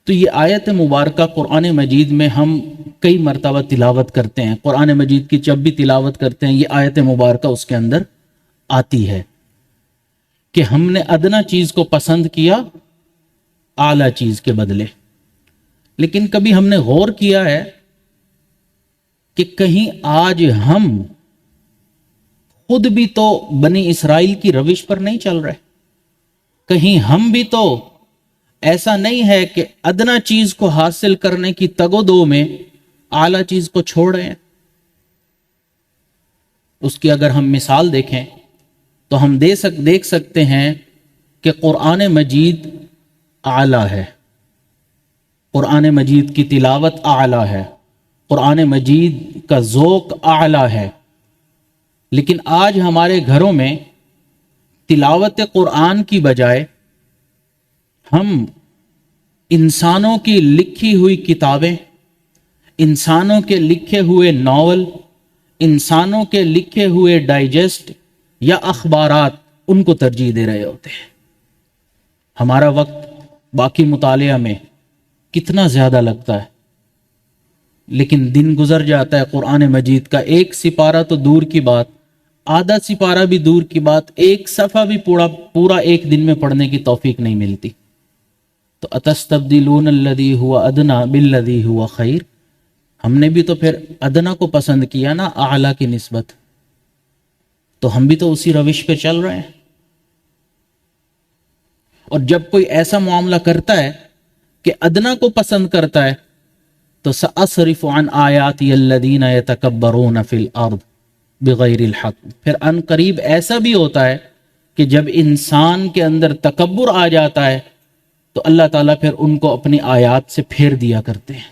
تو یہ آیت مبارکہ قرآن مجید میں ہم کئی مرتبہ تلاوت کرتے ہیں، قرآن مجید کی جب بھی تلاوت کرتے ہیں یہ آیت مبارکہ اس کے اندر آتی ہے کہ ہم نے ادنا چیز کو پسند کیا اعلیٰ چیز کے بدلے۔ لیکن کبھی ہم نے غور کیا ہے کہ کہیں آج ہم خود بھی تو بنی اسرائیل کی روش پر نہیں چل رہے؟ کہیں ہم بھی تو ایسا نہیں ہے کہ ادنا چیز کو حاصل کرنے کی تگ و دو میں اعلیٰ چیز کو چھوڑ رہے ہیں؟ اس کی اگر ہم مثال دیکھیں تو ہم دیکھ سکتے ہیں کہ قرآن مجید اعلیٰ ہے، قرآن مجید کی تلاوت اعلیٰ ہے، قرآن مجید کا ذوق اعلیٰ ہے، لیکن آج ہمارے گھروں میں تلاوت قرآن کی بجائے ہم انسانوں کی لکھی ہوئی کتابیں، انسانوں کے لکھے ہوئے ناول، انسانوں کے لکھے ہوئے ڈائجسٹ یا اخبارات، ان کو ترجیح دے رہے ہوتے ہیں۔ ہمارا وقت باقی مطالعہ میں کتنا زیادہ لگتا ہے، لیکن دن گزر جاتا ہے قرآن مجید کا ایک سپارہ تو دور کی بات، آدھا سپارہ بھی دور کی بات، ایک صفحہ بھی پورا ایک دن میں پڑھنے کی توفیق نہیں ملتی۔ تو اتستبدلون الذی هو ادنی بالذی هو خیر، ہم نے بھی تو پھر ادنا کو پسند کیا نا اعلیٰ کی نسبت، تو ہم بھی تو اسی روش پہ چل رہے ہیں۔ اور جب کوئی ایسا معاملہ کرتا ہے کہ ادنا کو پسند کرتا ہے تو سأصرف عن آیاتی الذین یتکبرون فی الارض بغیر الحق، پھر ان قریب ایسا بھی ہوتا ہے کہ جب انسان کے اندر تکبر آ جاتا ہے تو اللہ تعالیٰ پھر ان کو اپنی آیات سے پھیر دیا کرتے ہیں۔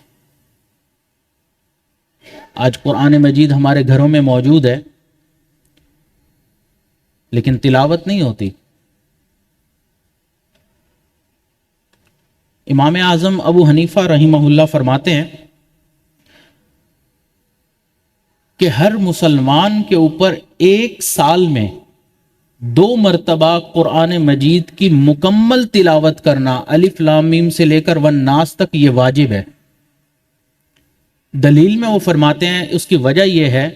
آج قرآن مجید ہمارے گھروں میں موجود ہے لیکن تلاوت نہیں ہوتی۔ امام اعظم ابو حنیفہ رحمہ اللہ فرماتے ہیں کہ ہر مسلمان کے اوپر ایک سال میں 2 مرتبہ قرآن مجید کی مکمل تلاوت کرنا، الف لام میم سے لے کر والناس تک، یہ واجب ہے۔ دلیل میں وہ فرماتے ہیں اس کی وجہ یہ ہے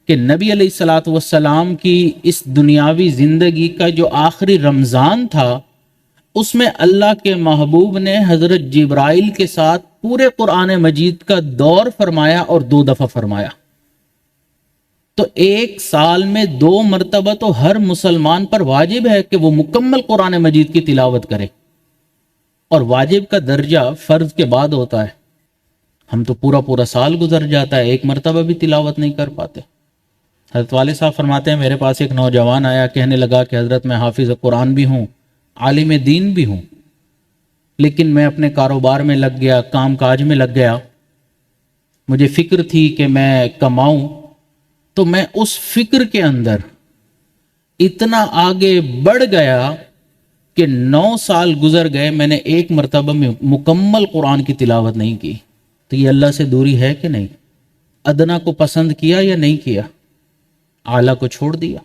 کہ نبی علیہ الصلوۃ والسلام کی اس دنیاوی زندگی کا جو آخری رمضان تھا اس میں اللہ کے محبوب نے حضرت جبرائیل کے ساتھ پورے قرآن مجید کا دور فرمایا اور 2 دفعہ فرمایا۔ تو ایک سال میں 2 مرتبہ تو ہر مسلمان پر واجب ہے کہ وہ مکمل قرآن مجید کی تلاوت کرے، اور واجب کا درجہ فرض کے بعد ہوتا ہے۔ ہم تو پورا سال گزر جاتا ہے، ایک مرتبہ بھی تلاوت نہیں کر پاتے۔ حضرت والد صاحب فرماتے ہیں میرے پاس ایک نوجوان آیا، کہنے لگا کہ حضرت میں حافظ قرآن بھی ہوں، عالم دین بھی ہوں، لیکن میں اپنے کاروبار میں لگ گیا، کام کاج میں لگ گیا، مجھے فکر تھی کہ میں کماؤں، تو میں اس فکر کے اندر اتنا آگے بڑھ گیا کہ 9 سال گزر گئے، میں نے ایک مرتبہ میں مکمل قرآن کی تلاوت نہیں کی۔ تو یہ اللہ سے دوری ہے کہ نہیں؟ ادنا کو پسند کیا یا نہیں کیا؟ اعلیٰ کو چھوڑ دیا۔